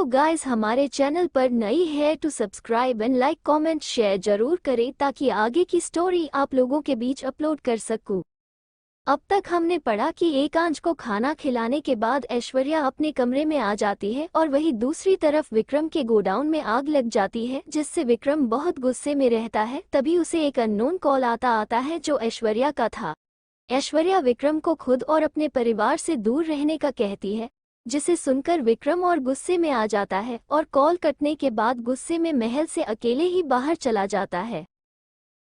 Hello guys, हमारे channel पर नई है तो subscribe and like comment share जरूर करें ताकि आगे की स्टोरी आप लोगों के बीच अपलोड कर सकूं। अब तक हमने पढ़ा कि एकांश को खाना खिलाने के बाद ऐश्वर्या अपने कमरे में आ जाती है और वहीं दूसरी तरफ विक्रम के गोडाउन में आग लग जाती है, जिससे विक्रम बहुत गुस्से में रहता है। तभी उसे एक अननोन कॉल आता है जो ऐश्वर्या का था। ऐश्वर्या विक्रम को खुद और अपने परिवार से दूर रहने का कहती है, जिसे सुनकर विक्रम और गुस्से में आ जाता है और कॉल कटने के बाद गुस्से में महल से अकेले ही बाहर चला जाता है।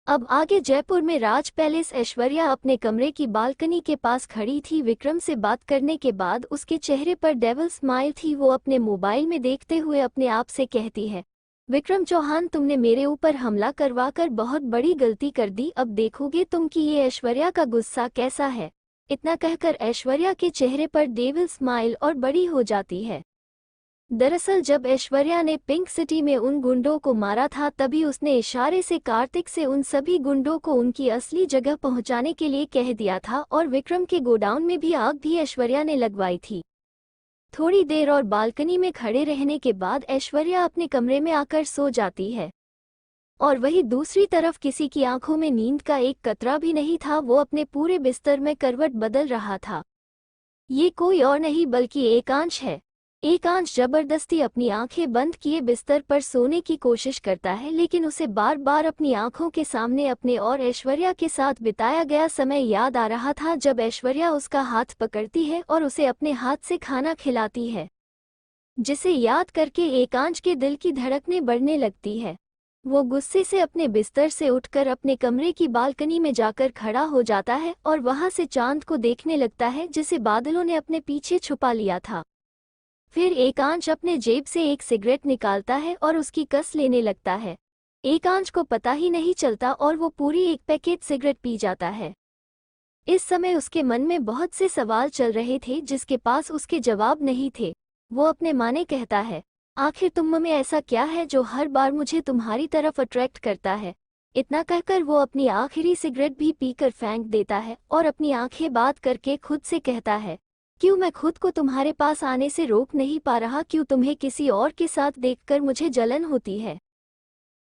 अब आगे जयपुर में राज पैलेस। ऐश्वर्या अपने कमरे की बालकनी के पास खड़ी थी। विक्रम से बात करने के बाद उसके चेहरे पर डेविल स्माइल थी। वो अपने मोबाइल में देखते हुए अपने आप से कहती है, विक्रम चौहान, तुमने मेरे ऊपर हमला करवाकर बहुत बड़ी गलती कर दी। अब देखोगे तुम कि ये ऐश्वर्या का गुस्सा कैसा है। इतना कहकर ऐश्वर्या के चेहरे पर डेविल स्माइल और बड़ी हो जाती है। दरअसल जब ऐश्वर्या ने पिंक सिटी में उन गुंडों को मारा था, तभी उसने इशारे से कार्तिक से उन सभी गुंडों को उनकी असली जगह पहुंचाने के लिए कह दिया था और विक्रम के गोडाउन में भी आग भी ऐश्वर्या ने लगवाई थी। थोड़ी देर और बालकनी में खड़े रहने के बाद ऐश्वर्या अपने कमरे में आकर सो जाती है और वहीं दूसरी तरफ किसी की आंखों में नींद का एक कतरा भी नहीं था। वो अपने पूरे बिस्तर में करवट बदल रहा था। ये कोई और नहीं बल्कि एकांश है। एकांश जबरदस्ती अपनी आंखें बंद किए बिस्तर पर सोने की कोशिश करता है, लेकिन उसे बार बार अपनी आंखों के सामने अपने और ऐश्वर्या के साथ बिताया गया समय याद आ रहा था, जब ऐश्वर्या उसका हाथ पकड़ती है और उसे अपने हाथ से खाना खिलाती है, जिसे याद करके एकांश के दिल की धड़कनें बढ़ने लगती है। वो गुस्से से अपने बिस्तर से उठकर अपने कमरे की बालकनी में जाकर खड़ा हो जाता है और वहां से चांद को देखने लगता है, जिसे बादलों ने अपने पीछे छुपा लिया था। फिर एकांश अपने जेब से एक सिगरेट निकालता है और उसकी कस लेने लगता है। एकांश को पता ही नहीं चलता और वो पूरी एक पैकेट सिगरेट पी जाता है। इस समय उसके मन में बहुत से सवाल चल रहे थे जिसके पास उसके जवाब नहीं थे। वो अपने माने कहता है, आखिर तुम में ऐसा क्या है जो हर बार मुझे तुम्हारी तरफ अट्रैक्ट करता है। इतना कहकर वो अपनी आखिरी सिगरेट भी पीकर फेंक देता है और अपनी आंखें बात करके खुद से कहता है, क्यों मैं खुद को तुम्हारे पास आने से रोक नहीं पा रहा, क्यों तुम्हें किसी और के साथ देखकर मुझे जलन होती है।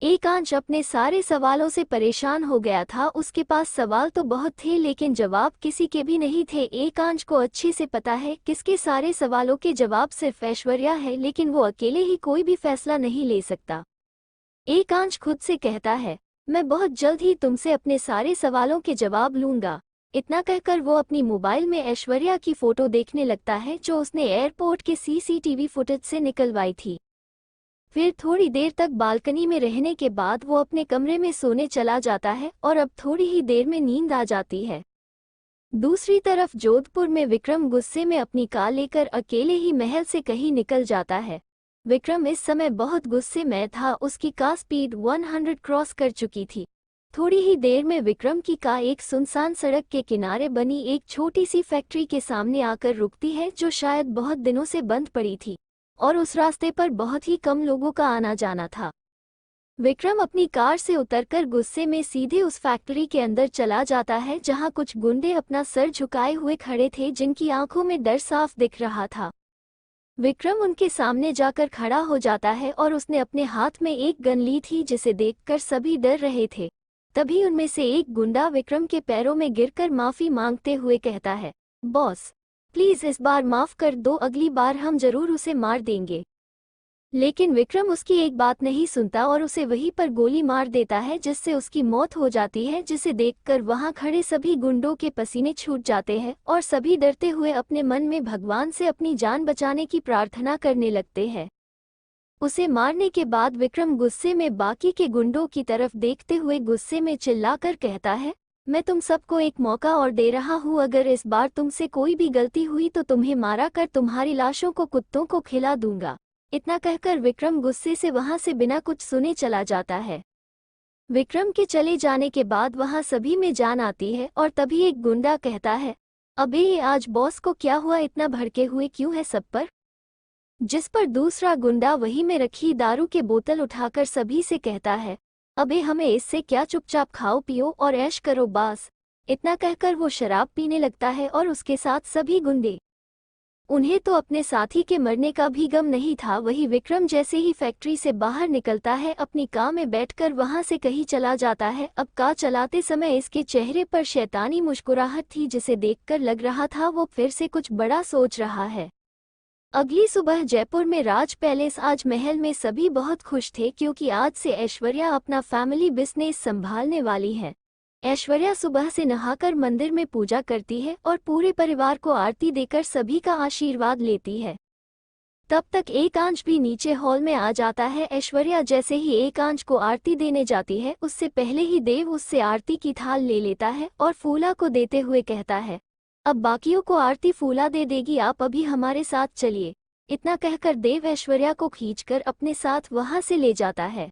एकांश अपने सारे सवालों से परेशान हो गया था। उसके पास सवाल तो बहुत थे लेकिन जवाब किसी के भी नहीं थे। एकांश को अच्छे से पता है किसके सारे सवालों के जवाब सिर्फ ऐश्वर्या है, लेकिन वो अकेले ही कोई भी फैसला नहीं ले सकता। एकांश खुद से कहता है, मैं बहुत जल्द ही तुमसे अपने सारे सवालों के जवाब लूंगा। इतना कहकर वो अपनी मोबाइल में ऐश्वर्या की फोटो देखने लगता है जो उसने एयरपोर्ट के सीसीटीवी फुटेज से निकलवाई थी। फिर थोड़ी देर तक बालकनी में रहने के बाद वो अपने कमरे में सोने चला जाता है और अब थोड़ी ही देर में नींद आ जाती है। दूसरी तरफ जोधपुर में विक्रम गुस्से में अपनी कार लेकर अकेले ही महल से कहीं निकल जाता है। विक्रम इस समय बहुत गुस्से में था। उसकी कार स्पीड 100 क्रॉस कर चुकी थी। थोड़ी ही देर में विक्रम की कार एक सुनसान सड़क के किनारे बनी एक छोटी सी फैक्ट्री के सामने आकर रुकती है, जो शायद बहुत दिनों से बंद पड़ी थी और उस रास्ते पर बहुत ही कम लोगों का आना जाना था। विक्रम अपनी कार से उतरकर गुस्से में सीधे उस फैक्ट्री के अंदर चला जाता है, जहां कुछ गुंडे अपना सर झुकाए हुए खड़े थे, जिनकी आंखों में डर साफ दिख रहा था। विक्रम उनके सामने जाकर खड़ा हो जाता है और उसने अपने हाथ में एक गन ली थी, जिसे देखकर सभी डर रहे थे। तभी उनमें से एक गुंडा विक्रम के पैरों में गिरकर माफी मांगते हुए कहता है, बॉस प्लीज इस बार माफ कर दो, अगली बार हम जरूर उसे मार देंगे। लेकिन विक्रम उसकी एक बात नहीं सुनता और उसे वहीं पर गोली मार देता है, जिससे उसकी मौत हो जाती है, जिसे देखकर वहां खड़े सभी गुंडों के पसीने छूट जाते हैं और सभी डरते हुए अपने मन में भगवान से अपनी जान बचाने की प्रार्थना करने लगते हैं। उसे मारने के बाद विक्रम गुस्से में बाकी के गुंडों की तरफ देखते हुए गुस्से में चिल्लाकर कहता है, मैं तुम सबको एक मौका और दे रहा हूँ, अगर इस बार तुमसे कोई भी गलती हुई तो तुम्हें मारा कर तुम्हारी लाशों को कुत्तों को खिला दूंगा। इतना कहकर विक्रम गुस्से से वहां से बिना कुछ सुने चला जाता है। विक्रम के चले जाने के बाद वहां सभी में जान आती है और तभी एक गुंडा कहता है, अबे ये आज बॉस को क्या हुआ, इतना भड़के हुए क्यों है सब पर। जिस पर दूसरा गुंडा वही में रखी दारू के बोतल उठाकर सभी से कहता है, अबे हमें इससे क्या, चुपचाप खाओ पियो और ऐश करो बास। इतना कहकर वो शराब पीने लगता है और उसके साथ सभी गुंडे। उन्हें तो अपने साथी के मरने का भी गम नहीं था। वही विक्रम जैसे ही फैक्ट्री से बाहर निकलता है, अपनी कार में बैठकर वहां से कहीं चला जाता है। अब कार चलाते समय इसके चेहरे पर शैतानी मुस्कुराहट थी, जिसे देखकर लग रहा था वो फिर से कुछ बड़ा सोच रहा है। अगली सुबह जयपुर में राज पैलेस। आज महल में सभी बहुत खुश थे क्योंकि आज से ऐश्वर्या अपना फैमिली बिजनेस संभालने वाली है। ऐश्वर्या सुबह से नहाकर मंदिर में पूजा करती है और पूरे परिवार को आरती देकर सभी का आशीर्वाद लेती है। तब तक एकांश भी नीचे हॉल में आ जाता है। ऐश्वर्या जैसे ही एकांश को आरती देने जाती है, उससे पहले ही देव उससे आरती की थाल ले लेता है और फूला को देते हुए कहता है, अब बाकियों को आरती फूला दे देगी, आप अभी हमारे साथ चलिए। इतना कहकर देव ऐश्वर्या को खींचकर अपने साथ वहां से ले जाता है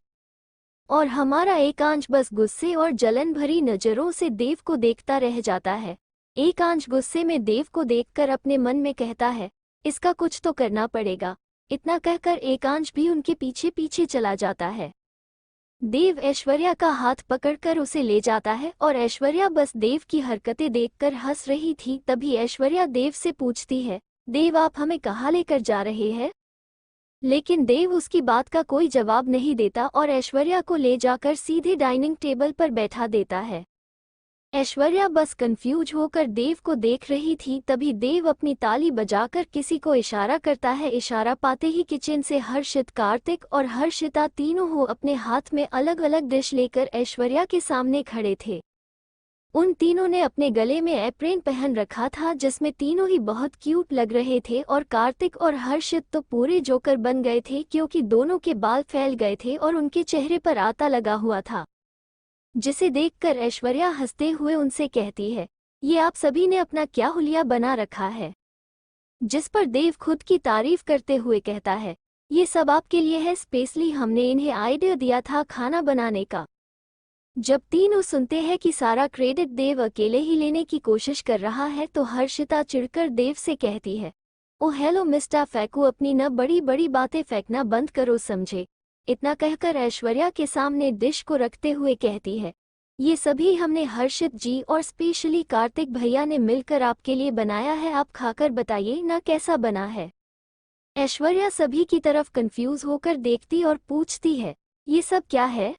और हमारा एकांश बस गुस्से और जलन भरी नजरों से देव को देखता रह जाता है। एकांश गुस्से में देव को देखकर अपने मन में कहता है, इसका कुछ तो करना पड़ेगा। इतना कहकर एकांश भी उनके पीछे पीछे चला जाता है। देव ऐश्वर्या का हाथ पकड़कर उसे ले जाता है और ऐश्वर्या बस देव की हरकतें देखकर हंस रही थी। तभी ऐश्वर्या देव से पूछती है, देव आप हमें कहाँ लेकर जा रहे हैं? लेकिन देव उसकी बात का कोई जवाब नहीं देता और ऐश्वर्या को ले जाकर सीधे डाइनिंग टेबल पर बैठा देता है। ऐश्वर्या बस कंफ्यूज होकर देव को देख रही थी। तभी देव अपनी ताली बजाकर किसी को इशारा करता है। इशारा पाते ही किचन से हर्षित, कार्तिक और हर्षिता तीनों हो अपने हाथ में अलग अलग डिश लेकर ऐश्वर्या के सामने खड़े थे। उन तीनों ने अपने गले में एप्रेन पहन रखा था, जिसमें तीनों ही बहुत क्यूट लग रहे थे और कार्तिक और हर्षित तो पूरे जोकर बन गए थे क्योंकि दोनों के बाल फैल गए थे और उनके चेहरे पर आता लगा हुआ था, जिसे देखकर ऐश्वर्या हंसते हुए उनसे कहती है, ये आप सभी ने अपना क्या हुलिया बना रखा है? जिस पर देव खुद की तारीफ करते हुए कहता है, ये सब आपके लिए है, स्पेशली हमने इन्हें आइडिया दिया था खाना बनाने का। जब तीनों सुनते हैं कि सारा क्रेडिट देव अकेले ही लेने की कोशिश कर रहा है तो हर्षिता चिढ़कर देव से कहती है, ओ हेलो मिस्टर फैकू, अपनी न बड़ी बड़ी बातें फेंकना बंद करो समझे। इतना कहकर ऐश्वर्या के सामने डिश को रखते हुए कहती है, ये सभी हमने हर्षित जी और स्पेशली कार्तिक भैया ने मिलकर आपके लिए बनाया है, आप खाकर बताइए ना कैसा बना है। ऐश्वर्या सभी की तरफ कंफ्यूज होकर देखती और पूछती है, ये सब क्या है?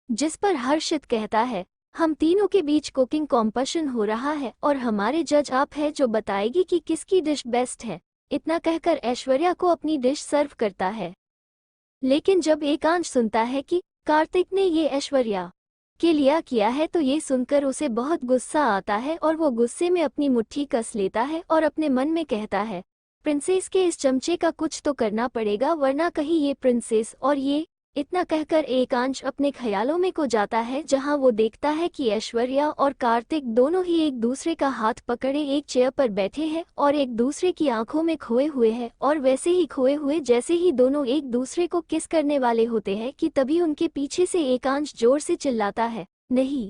जिस पर हर्षित कहता है, हम तीनों के बीच कुकिंग कॉम्पिटिशन हो रहा है और हमारे जज आप है जो बताएगी कि किसकी डिश बेस्ट है। इतना कहकर ऐश्वर्या को अपनी डिश सर्व करता है। लेकिन जब एकांश सुनता है कि कार्तिक ने ये ऐश्वर्या के लिए किया है तो ये सुनकर उसे बहुत गुस्सा आता है और वो गुस्से में अपनी मुट्ठी कस लेता है और अपने मन में कहता है, प्रिंसेस के इस चमचे का कुछ तो करना पड़ेगा वरना कहीं ये प्रिंसेस और ये। इतना कहकर एकांश अपने ख्यालों में खो जाता है, जहां वो देखता है कि ऐश्वर्या और कार्तिक दोनों ही एक दूसरे का हाथ पकड़े एक चेयर पर बैठे हैं और एक दूसरे की आंखों में खोए हुए हैं और वैसे ही खोए हुए जैसे ही दोनों एक दूसरे को किस करने वाले होते हैं कि तभी उनके पीछे से एकांश जोर से चिल्लाता है, नहीं।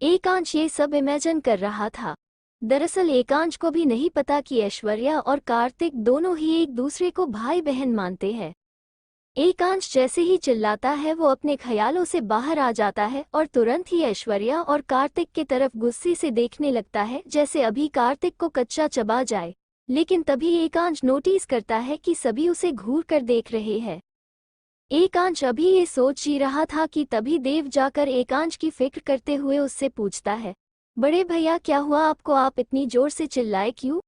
एकांश ये सब इमेजिन कर रहा था। दरअसल एकांश को भी नहीं पता कि ऐश्वर्या और कार्तिक दोनों ही एक दूसरे को भाई बहन मानते हैं। एकांश जैसे ही चिल्लाता है वो अपने ख्यालों से बाहर आ जाता है और तुरंत ही ऐश्वर्या और कार्तिक की तरफ गुस्से से देखने लगता है, जैसे अभी कार्तिक को कच्चा चबा जाए। लेकिन तभी एकांश नोटिस करता है कि सभी उसे घूर कर देख रहे हैं। एकांश अभी ये सोच ही रहा था कि तभी देव जाकर एकांश की फिक्र करते हुए उससे पूछता है, बड़े भैया क्या हुआ आपको, आप इतनी जोर से चिल्लाए क्यों?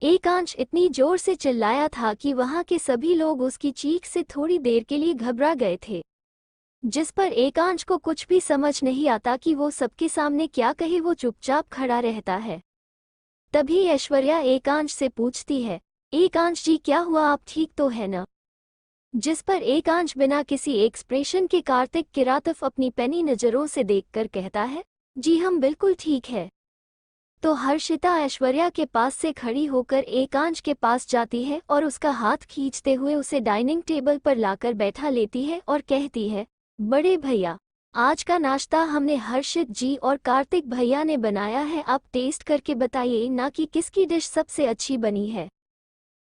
एकांश इतनी जोर से चिल्लाया था कि वहां के सभी लोग उसकी चीख से थोड़ी देर के लिए घबरा गए थे, जिस पर एकांश को कुछ भी समझ नहीं आता कि वो सबके सामने क्या कहे। वो चुपचाप खड़ा रहता है। तभी ऐश्वर्या एकांश से पूछती है, एकांश जी क्या हुआ, आप ठीक तो है न? जिस पर एकांश बिना किसी एक्सप्रेशन के कार्तिक की तरफ अपनी पैनी नजरों से देखकर कहता है, जी हम बिल्कुल ठीक है। तो हर्षिता ऐश्वर्या के पास से खड़ी होकर एकांश के पास जाती है और उसका हाथ खींचते हुए उसे डाइनिंग टेबल पर लाकर बैठा लेती है और कहती है, बड़े भैया आज का नाश्ता हमने हर्षित जी और कार्तिक भैया ने बनाया है, आप टेस्ट करके बताइए ना कि किसकी डिश सबसे अच्छी बनी है।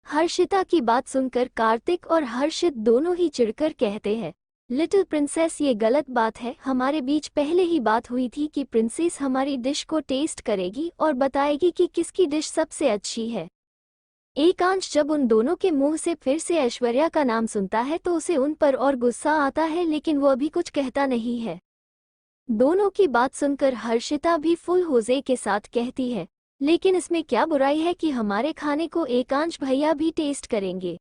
हर्षिता की बात सुनकर कार्तिक और हर्षित दोनों ही चिढ़कर कहते हैं, लिटिल प्रिंसेस ये गलत बात है, हमारे बीच पहले ही बात हुई थी कि प्रिंसेस हमारी डिश को टेस्ट करेगी और बताएगी कि किसकी डिश सबसे अच्छी है। एकांश जब उन दोनों के मुंह से फिर से ऐश्वर्या का नाम सुनता है तो उसे उन पर और गुस्सा आता है, लेकिन वो अभी कुछ कहता नहीं है। दोनों की बात सुनकर हर्षिता भी फुल होजे के साथ कहती है, लेकिन इसमें क्या बुराई है कि हमारे खाने को एकांश भैया भी टेस्ट करेंगे।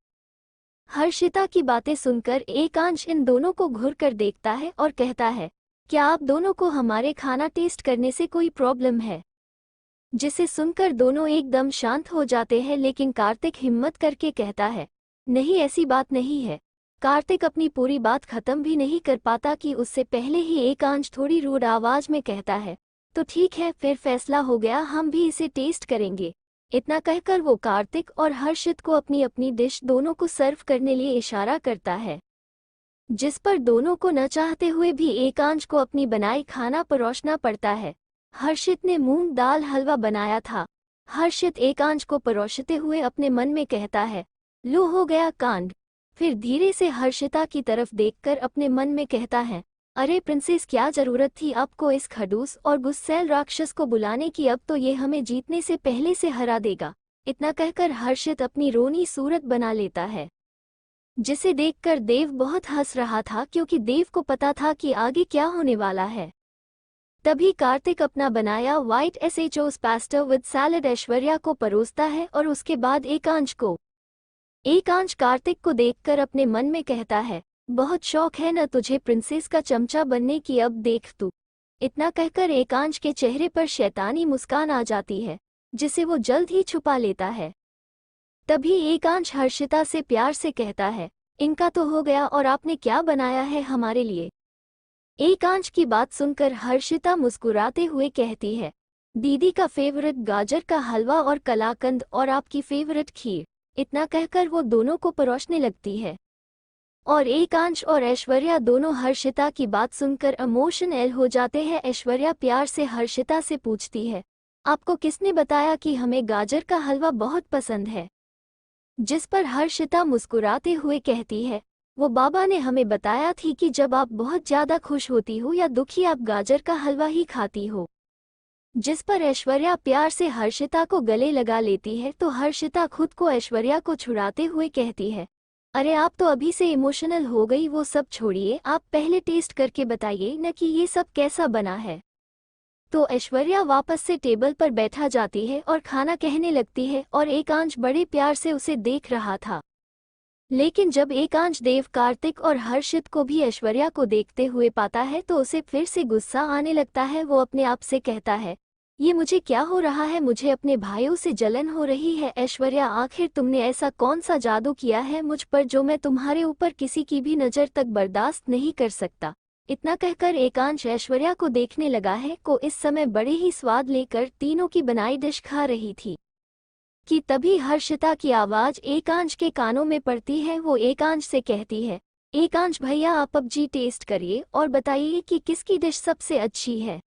हर्षिता की बातें सुनकर एकांश इन दोनों को घूर कर देखता है और कहता है, क्या आप दोनों को हमारे खाना टेस्ट करने से कोई प्रॉब्लम है? जिसे सुनकर दोनों एकदम शांत हो जाते हैं, लेकिन कार्तिक हिम्मत करके कहता है, नहीं ऐसी बात नहीं है। कार्तिक अपनी पूरी बात खत्म भी नहीं कर पाता कि उससे पहले ही एकांश थोड़ी रूड आवाज में कहता है, तो ठीक है, फिर फैसला हो गया, हम भी इसे टेस्ट करेंगे। इतना कहकर वो कार्तिक और हर्षित को अपनी अपनी डिश दोनों को सर्व करने लिए इशारा करता है, जिस पर दोनों को न चाहते हुए भी एकांश को अपनी बनाई खाना परोसना पड़ता है। हर्षित ने मूंग दाल हलवा बनाया था। हर्षित एकांश को परोसते हुए अपने मन में कहता है, लो हो गया कांड। फिर धीरे से हर्षिता की तरफ देखकर अपने मन में कहता है, अरे प्रिंसेस, क्या जरूरत थी आपको इस खड़ूस और गुस्सैल राक्षस को बुलाने की, अब तो ये हमें जीतने से पहले से हरा देगा। इतना कहकर हर्षित अपनी रोनी सूरत बना लेता है, जिसे देखकर देव बहुत हंस रहा था, क्योंकि देव को पता था कि आगे क्या होने वाला है। तभी कार्तिक अपना बनाया white SHOs pasta with salad Aishwarya को परोसता है और उसके बाद एकांश को। एकांश कार्तिक को देखकर अपने मन में कहता है, बहुत शौक है न तुझे प्रिंसेस का चमचा बनने की, अब देख तू। इतना कहकर एकांश के चेहरे पर शैतानी मुस्कान आ जाती है, जिसे वो जल्द ही छुपा लेता है। तभी एकांश हर्षिता से प्यार से कहता है, इनका तो हो गया, और आपने क्या बनाया है हमारे लिए? एकांश की बात सुनकर हर्षिता मुस्कुराते हुए कहती है, दीदी का फेवरेट गाजर का हलवा और कलाकंद, और आपकी फेवरेट खीर। इतना कहकर वो दोनों को परोसने लगती है, और एकांश और ऐश्वर्या दोनों हर्षिता की बात सुनकर इमोशनल हो जाते हैं। ऐश्वर्या प्यार से हर्षिता से पूछती है, आपको किसने बताया कि हमें गाजर का हलवा बहुत पसंद है? जिस पर हर्षिता मुस्कुराते हुए कहती है, वो बाबा ने हमें बताया थी कि जब आप बहुत ज्यादा खुश होती हो या दुखी, आप गाजर का हलवा ही खाती हो। जिस पर ऐश्वर्या प्यार से हर्षिता को गले लगा लेती है, तो हर्षिता खुद को ऐश्वर्या को छुड़ाते हुए कहती है, अरे आप तो अभी से इमोशनल हो गई, वो सब छोड़िए, आप पहले टेस्ट करके बताइए न कि ये सब कैसा बना है। तो ऐश्वर्या वापस से टेबल पर बैठा जाती है और खाना कहने लगती है, और एकांश बड़े प्यार से उसे देख रहा था। लेकिन जब एकांश देव, कार्तिक और हर्षित को भी ऐश्वर्या को देखते हुए पाता है तो उसे फिर से गुस्सा आने लगता है। वो अपने आप से कहता है, ये मुझे क्या हो रहा है, मुझे अपने भाइयों से जलन हो रही है। ऐश्वर्या, आखिर तुमने ऐसा कौन सा जादू किया है मुझ पर जो मैं तुम्हारे ऊपर किसी की भी नज़र तक बर्दाश्त नहीं कर सकता। इतना कहकर एकांश ऐश्वर्या को देखने लगा है, को इस समय बड़े ही स्वाद लेकर तीनों की बनाई डिश खा रही थी कि तभी हर्षिता की आवाज एकांश के कानों में पड़ती है। वो एकांश से कहती है, एकांश भैया, आप अब जी टेस्ट करिए और बताइए कि किसकी डिश सबसे अच्छी है।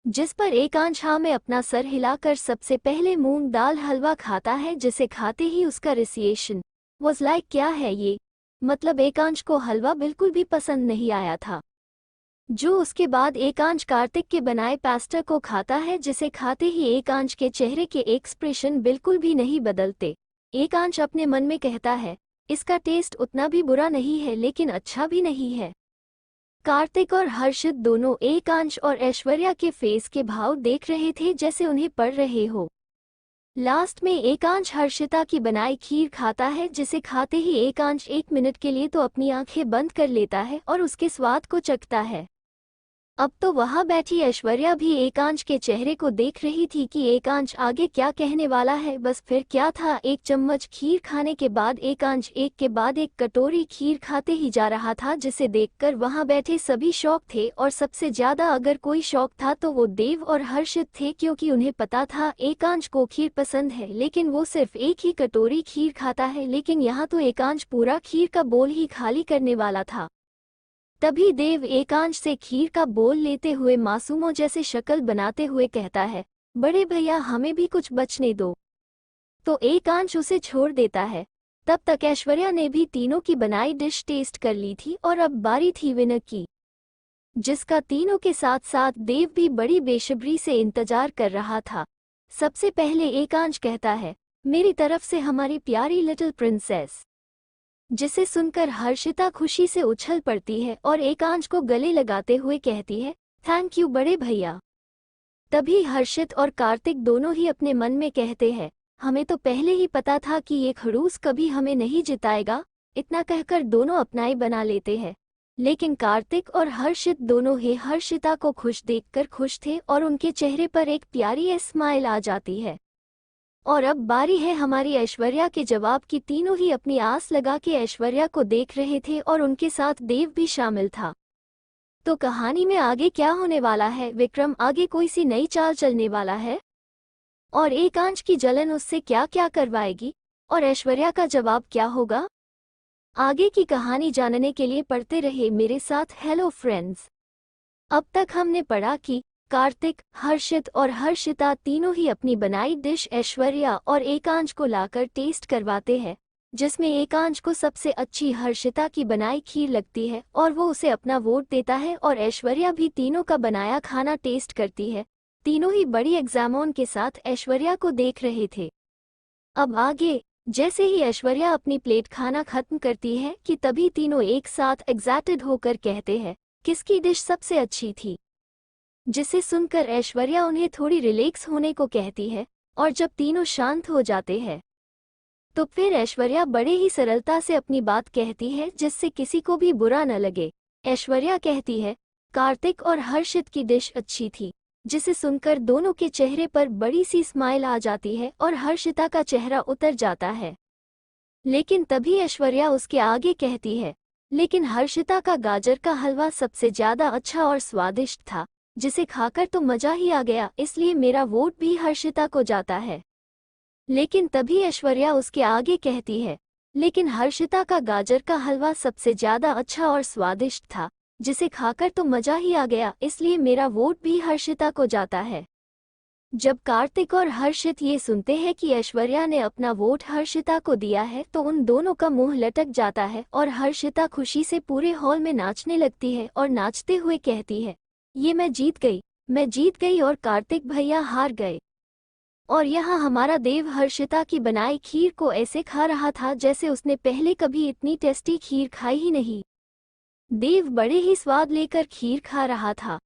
जिस पर एकांश हाँ में अपना सर हिलाकर सबसे पहले मूंग दाल हलवा खाता है, जिसे खाते ही उसका रिएक्शन वाज लाइक, क्या है ये? मतलब एकांश को हलवा बिल्कुल भी पसंद नहीं आया था। जो उसके बाद एकांश कार्तिक के बनाए पास्ता को खाता है, जिसे खाते ही एकांश के चेहरे के एक्सप्रेशन बिल्कुल भी नहीं बदलते। एकांश अपने मन में कहता है, इसका टेस्ट उतना भी बुरा नहीं है, लेकिन अच्छा भी नहीं है। कार्तिक और हर्षित दोनों एकांश और ऐश्वर्या के फेस के भाव देख रहे थे, जैसे उन्हें पड़ रहे हो। लास्ट में एकांश हर्षिता की बनाई खीर खाता है, जिसे खाते ही एकांश 1 मिनट के लिए तो अपनी आंखें बंद कर लेता है और उसके स्वाद को चखता है। अब तो वहां बैठी ऐश्वर्या भी एकांश के चेहरे को देख रही थी कि एकांश आगे क्या कहने वाला है। बस फिर क्या था, 1 चम्मच खीर खाने के बाद एकांश एक के बाद एक कटोरी खीर खाते ही जा रहा था, जिसे देखकर वहां बैठे सभी शौक थे। और सबसे ज्यादा अगर कोई शौक था तो वो देव और हर्षित थे, क्योंकि उन्हें पता था एकांश को खीर पसंद है, लेकिन वो सिर्फ एक ही कटोरी खीर खाता है। लेकिन यहाँ तो एकांश पूरा खीर का बोल ही खाली करने वाला था। तभी देव एकांश से खीर का बोल लेते हुए मासूमों जैसे शक्ल बनाते हुए कहता है, बड़े भैया, हमें भी कुछ बचने दो। तो एकांश उसे छोड़ देता है। तब तक ऐश्वर्या ने भी तीनों की बनाई डिश टेस्ट कर ली थी और अब बारी थी विनर की, जिसका तीनों के साथ साथ देव भी बड़ी बेसब्री से इंतजार कर रहा था। सबसे पहले एकांश कहता है, मेरी तरफ से हमारी प्यारी लिटिल प्रिंसेस। जिसे सुनकर हर्षिता खुशी से उछल पड़ती है और एकांश को गले लगाते हुए कहती है, थैंक यू बड़े भैया। तभी हर्षित और कार्तिक दोनों ही अपने मन में कहते हैं, हमें तो पहले ही पता था कि ये खड़ूस कभी हमें नहीं जिताएगा। इतना कहकर दोनों अपनाई बना लेते हैं। लेकिन कार्तिक और हर्षित दोनों ही हर्षिता को खुश देखकर खुश थे और उनके चेहरे पर एक प्यारी स्माइल आ जाती है। और अब बारी है हमारी ऐश्वर्या के जवाब की। तीनों ही अपनी आस लगा के ऐश्वर्या को देख रहे थे और उनके साथ देव भी शामिल था। तो कहानी में आगे क्या होने वाला है? विक्रम आगे कोई सी नई चाल चलने वाला है और एकांश की जलन उससे क्या क्या करवाएगी और ऐश्वर्या का जवाब क्या होगा? आगे की कहानी जानने के लिए पढ़ते रहे मेरे साथ। हेलो फ्रेंड्स, अब तक हमने पढ़ा कि कार्तिक, हर्षित और हर्षिता तीनों ही अपनी बनाई डिश ऐश्वर्या और एकांश को लाकर टेस्ट करवाते हैं, जिसमें एकांश को सबसे अच्छी हर्षिता की बनाई खीर लगती है और वो उसे अपना वोट देता है और ऐश्वर्या भी तीनों का बनाया खाना टेस्ट करती है। तीनों ही बड़ी एग्जामोन के साथ ऐश्वर्या को देख रहे थे। अब आगे जैसे ही ऐश्वर्या अपनी प्लेट खाना खत्म करती है कि तभी तीनों एक साथ एक्साइटेड होकर कहते हैं, किसकी डिश सबसे अच्छी थी? जिसे सुनकर ऐश्वर्या उन्हें थोड़ी रिलैक्स होने को कहती है और जब तीनों शांत हो जाते हैं तो फिर ऐश्वर्या बड़े ही सरलता से अपनी बात कहती है, जिससे किसी को भी बुरा न लगे। ऐश्वर्या कहती है, कार्तिक और हर्षित की डिश अच्छी थी। जिसे सुनकर दोनों के चेहरे पर बड़ी सी स्माइल आ जाती है और हर्षिता का चेहरा उतर जाता है। लेकिन तभी ऐश्वर्या उसके आगे कहती है, लेकिन हर्षिता का गाजर का हलवा सबसे ज्यादा अच्छा और स्वादिष्ट था, जिसे खाकर तो मजा ही आ गया, इसलिए मेरा वोट भी हर्षिता को जाता है। लेकिन तभी ऐश्वर्या उसके आगे कहती है, लेकिन हर्षिता का गाजर का हलवा सबसे ज्यादा अच्छा और स्वादिष्ट था, जिसे खाकर तो मजा ही आ गया, इसलिए मेरा वोट भी हर्षिता को जाता है। जब कार्तिक और हर्षित ये सुनते हैं कि ऐश्वर्या ने अपना वोट हर्षिता को दिया है तो उन दोनों का मुंह लटक जाता है और हर्षिता खुशी से पूरे हॉल में नाचने लगती है और नाचते हुए कहती है, ये मैं जीत गई और कार्तिक भैया हार गए। और यहाँ हमारा देव हर्षिता की बनाई खीर को ऐसे खा रहा था जैसे उसने पहले कभी इतनी टेस्टी खीर खाई ही नहीं। देव बड़े ही स्वाद लेकर खीर खा रहा था।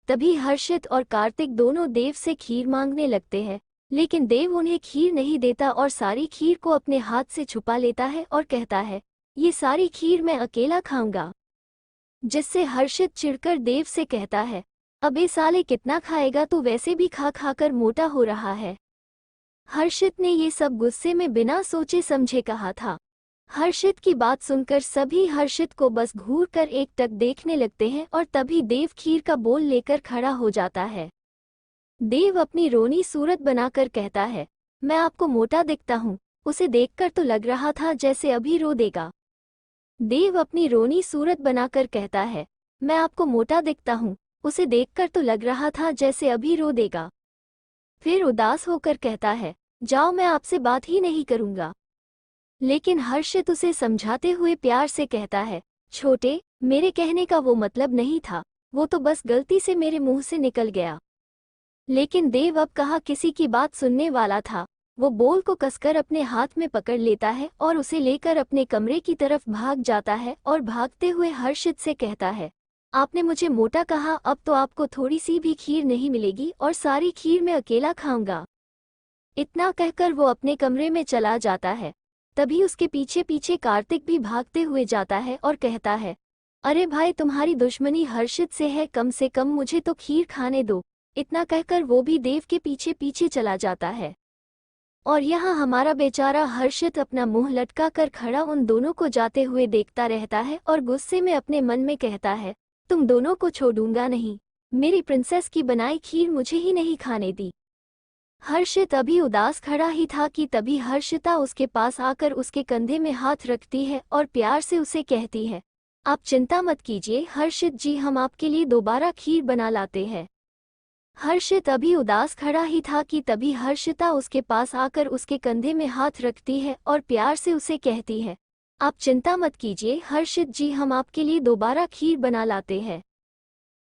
तभी हर्षित और कार्तिक दोनों देव से खीर मांगने लगते हैं, लेकिन देव उन्हें खीर नहीं देता और सारी खीर को अपने हाथ से छुपा लेता है और कहता है, ये सारी खीर मैं अकेला खाऊंगा। जिससे हर्षित चिढ़कर देव से कहता है, अबे साले कितना खाएगा, तू वैसे भी खा खाकर मोटा हो रहा है। हर्षित ने ये सब गुस्से में बिना सोचे समझे कहा था। हर्षित की बात सुनकर सभी हर्षित को बस घूर कर एकटक देखने लगते हैं और तभी देव खीर का बोल लेकर खड़ा हो जाता है। देव अपनी रोनी सूरत बनाकर कहता है, मैं आपको मोटा दिखता हूँ? उसे देखकर तो लग रहा था जैसे अभी रो देगा। देव अपनी रोनी सूरत बनाकर कहता है, मैं आपको मोटा दिखता हूँ? उसे देखकर तो लग रहा था जैसे अभी रो देगा। फिर उदास होकर कहता है, जाओ मैं आपसे बात ही नहीं करूँगा। लेकिन हर्षित उसे समझाते हुए प्यार से कहता है, छोटे, मेरे कहने का वो मतलब नहीं था, वो तो बस गलती से मेरे मुंह से निकल गया। लेकिन देव अब कहाँ किसी की बात सुनने वाला था। वो बोल को कसकर अपने हाथ में पकड़ लेता है और उसे लेकर अपने कमरे की तरफ भाग जाता है और भागते हुए हर्षित से कहता है, आपने मुझे मोटा कहा, अब तो आपको थोड़ी सी भी खीर नहीं मिलेगी और सारी खीर मैं अकेला खाऊंगा। इतना कहकर वो अपने कमरे में चला जाता है। तभी उसके पीछे पीछे कार्तिक भी भागते हुए जाता है और कहता है, अरे भाई, तुम्हारी दुश्मनी हर्षित से है, कम से कम मुझे तो खीर खाने दो। इतना कहकर वो भी देव के पीछे पीछे चला जाता है। और यहाँ हमारा बेचारा हर्षित अपना मुंह लटका कर खड़ा उन दोनों को जाते हुए देखता रहता है और गुस्से में अपने मन में कहता है, तुम दोनों को छोड़ूंगा नहीं, मेरी प्रिंसेस की बनाई खीर मुझे ही नहीं खाने दी। हर्षित अभी उदास खड़ा ही था कि तभी हर्षिता उसके पास आकर उसके कंधे में हाथ रखती है और प्यार से उसे कहती है, आप चिंता मत कीजिए हर्षित जी, हम आपके लिए दोबारा खीर बना लाते हैं। हर्षित अभी उदास खड़ा ही था कि तभी हर्षिता उसके पास आकर उसके कंधे में हाथ रखती है और प्यार से उसे कहती है, आप चिंता मत कीजिए हर्षित जी, हम आपके लिए दोबारा खीर बना लाते हैं।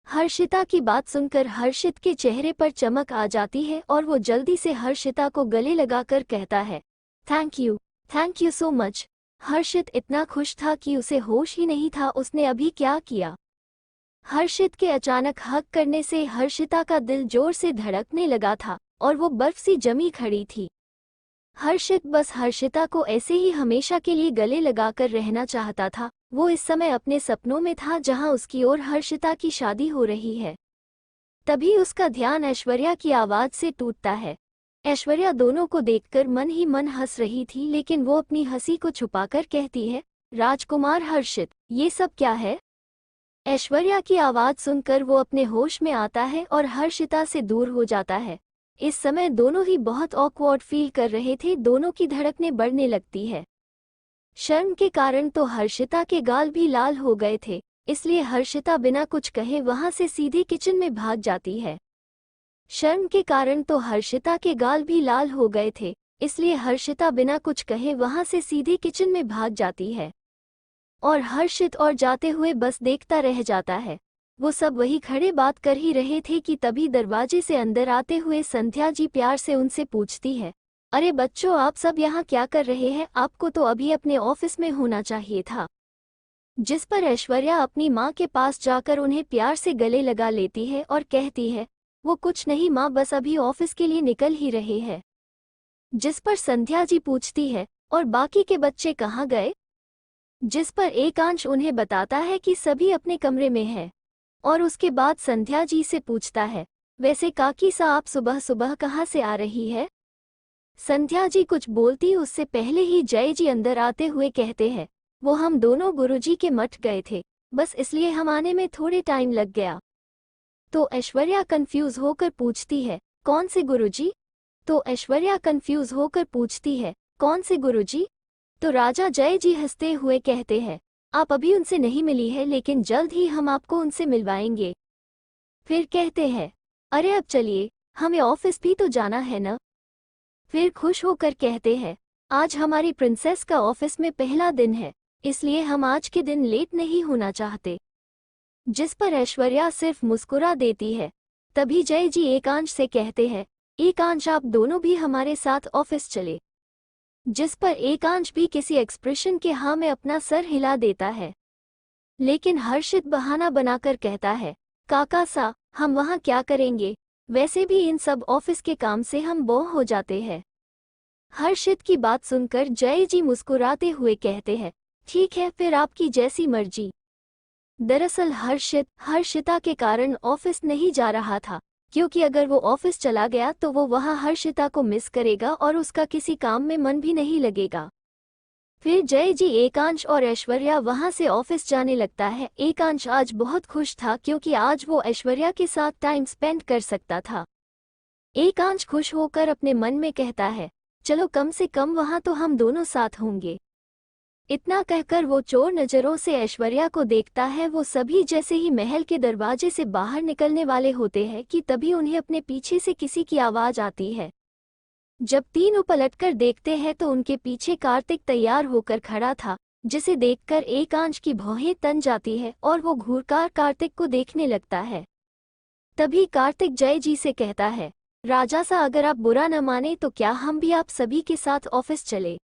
हर्षिता की बात सुनकर हर्षित के चेहरे पर चमक आ जाती है और वो जल्दी से हर्षिता को गले लगाकर कहता है, थैंक यू सो मच। हर्षित इतना खुश था कि उसे होश ही नहीं था उसने अभी क्या किया। हर्षित के अचानक हक करने से हर्षिता का दिल जोर से धड़कने लगा था और वो बर्फ सी जमी खड़ी थी। हर्षित बस हर्षिता को ऐसे ही हमेशा के लिए गले लगाकर रहना चाहता था। वो इस समय अपने सपनों में था जहां उसकी और हर्षिता की शादी हो रही है। तभी उसका ध्यान ऐश्वर्या की आवाज से टूटता है। ऐश्वर्या दोनों को देखकर मन ही मन हंस रही थी, लेकिन वो अपनी हंसी को छुपाकर कहती है, राजकुमार हर्षित, ये सब क्या है? ऐश्वर्या की आवाज सुनकर वो अपने होश में आता है और हर्षिता से दूर हो जाता है। इस समय दोनों ही बहुत ऑकवर्ड फील कर रहे थे, दोनों की धड़कनें बढ़ने लगती है। शर्म के कारण तो हर्षिता के गाल भी लाल हो गए थे, इसलिए हर्षिता बिना कुछ कहे वहां से सीधे किचन में भाग जाती है। शर्म के कारण तो हर्षिता के गाल भी लाल हो गए थे, इसलिए हर्षिता बिना कुछ कहे वहां से सीधे किचन में भाग जाती है। और हर्षित और जाते हुए बस देखता रह जाता है। वो सब वही खड़े बात कर ही रहे थे कि तभी दरवाजे से अंदर आते हुए संध्या जी प्यार से उनसे पूछती है, अरे बच्चों, आप सब यहाँ क्या कर रहे हैं? आपको तो अभी अपने ऑफिस में होना चाहिए था। जिस पर ऐश्वर्या अपनी माँ के पास जाकर उन्हें प्यार से गले लगा लेती है और कहती है, वो कुछ नहीं माँ, बस अभी ऑफिस के लिए निकल ही रहे हैं। जिस पर संध्या जी पूछती है, और बाकी के बच्चे कहाँ गए? जिस पर एकांश उन्हें बताता है कि सभी अपने कमरे में है। और उसके बाद संध्या जी से पूछता है, वैसे काकी सा आप सुबह सुबह कहाँ से आ रही है? संध्या जी कुछ बोलती उससे पहले ही जय जी अंदर आते हुए कहते हैं, वो हम दोनों गुरुजी के मठ गए थे, बस इसलिए हम आने में थोड़े टाइम लग गया। तो ऐश्वर्या कंफ्यूज होकर पूछती है, कौन से गुरुजी? तो ऐश्वर्या कंफ्यूज होकर पूछती है, कौन से गुरुजी? तो राजा जय जी हंसते हुए कहते हैं, आप अभी उनसे नहीं मिली है, लेकिन जल्द ही हम आपको उनसे मिलवाएंगे। फिर कहते हैं, अरे अब चलिए, हमें ऑफिस भी तो जाना है न। फिर खुश होकर कहते हैं, आज हमारी प्रिंसेस का ऑफिस में पहला दिन है, इसलिए हम आज के दिन लेट नहीं होना चाहते। जिस पर ऐश्वर्या सिर्फ मुस्कुरा देती है। तभी जय जी एकांश से कहते हैं, एकांश आप दोनों भी हमारे साथ ऑफिस चले। जिस पर एकांश भी किसी एक्सप्रेशन के हाँ में अपना सर हिला देता है। लेकिन हर्षित बहाना बनाकर कहता है, काका सा, हम वहाँ क्या करेंगे? वैसे भी इन सब ऑफिस के काम से हम बोर हो जाते हैं। हर्षित की बात सुनकर जय जी मुस्कुराते हुए कहते हैं, ठीक है, फिर आपकी जैसी मर्जी। दरअसल हर्षित हर्षिता के कारण ऑफिस नहीं जा रहा था, क्योंकि अगर वो ऑफिस चला गया तो वो वहाँ हर्षिता को मिस करेगा और उसका किसी काम में मन भी नहीं लगेगा। फिर जय जी एकांश और ऐश्वर्या वहाँ से ऑफिस जाने लगता है। एकांश आज बहुत खुश था क्योंकि आज वो ऐश्वर्या के साथ टाइम स्पेंड कर सकता था। एकांश खुश होकर अपने मन में कहता है, चलो कम से कम वहाँ तो हम दोनों साथ होंगे। इतना कहकर वो चोर नजरों से ऐश्वर्या को देखता है। वो सभी जैसे ही महल के दरवाजे से बाहर निकलने वाले होते हैं कि तभी उन्हें अपने पीछे से किसी की आवाज आती है। जब तीनों पलटकर देखते हैं तो उनके पीछे कार्तिक तैयार होकर खड़ा था, जिसे देखकर एकांश की भौहें तन जाती है और वो घूरकर कार्तिक को देखने लगता है। तभी कार्तिक जय जी से कहता है, राजा सा, अगर आप बुरा न माने तो क्या हम भी आप सभी के साथ ऑफिस चले?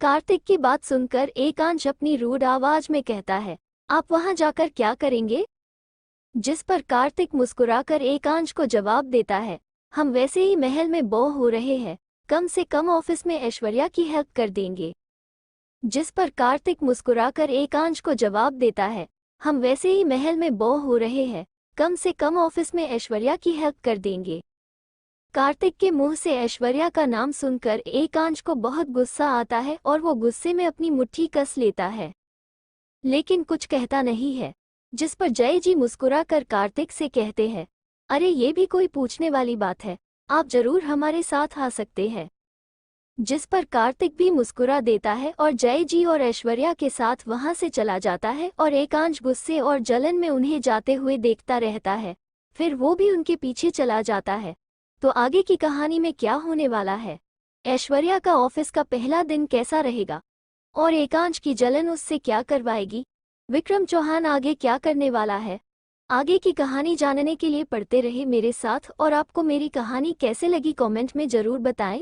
कार्तिक की बात सुनकर एकांश अपनी रूड आवाज में कहता है, आप वहां जाकर क्या करेंगे? जिस पर कार्तिक मुस्कुराकर एकांश को जवाब देता है, हम वैसे ही महल में बोर हो रहे हैं, कम से कम ऑफिस में ऐश्वर्या की हेल्प कर देंगे। जिस पर कार्तिक मुस्कुराकर एकांश को जवाब देता है, हम वैसे ही महल में बोर हो रहे हैं, कम से कम ऑफिस में ऐश्वर्या की हेल्प कर देंगे। कार्तिक के मुंह से ऐश्वर्या का नाम सुनकर एकांश को बहुत गुस्सा आता है और वो गुस्से में अपनी मुट्ठी कस लेता है, लेकिन कुछ कहता नहीं है। जिस पर जय जी मुस्कुराकर कार्तिक से कहते हैं, अरे ये भी कोई पूछने वाली बात है, आप जरूर हमारे साथ आ सकते हैं। जिस पर कार्तिक भी मुस्कुरा देता है और जय जी और ऐश्वर्या के साथ वहां से चला जाता है और एकांश गुस्से और जलन में उन्हें जाते हुए देखता रहता है। फिर वो भी उनके पीछे चला जाता है। तो आगे की कहानी में क्या होने वाला है? ऐश्वर्या का ऑफिस का पहला दिन कैसा रहेगा और एकांश की जलन उससे क्या करवाएगी? विक्रम चौहान आगे क्या करने वाला है? आगे की कहानी जानने के लिए पढ़ते रहे मेरे साथ। और आपको मेरी कहानी कैसे लगी कमेंट में जरूर बताएं।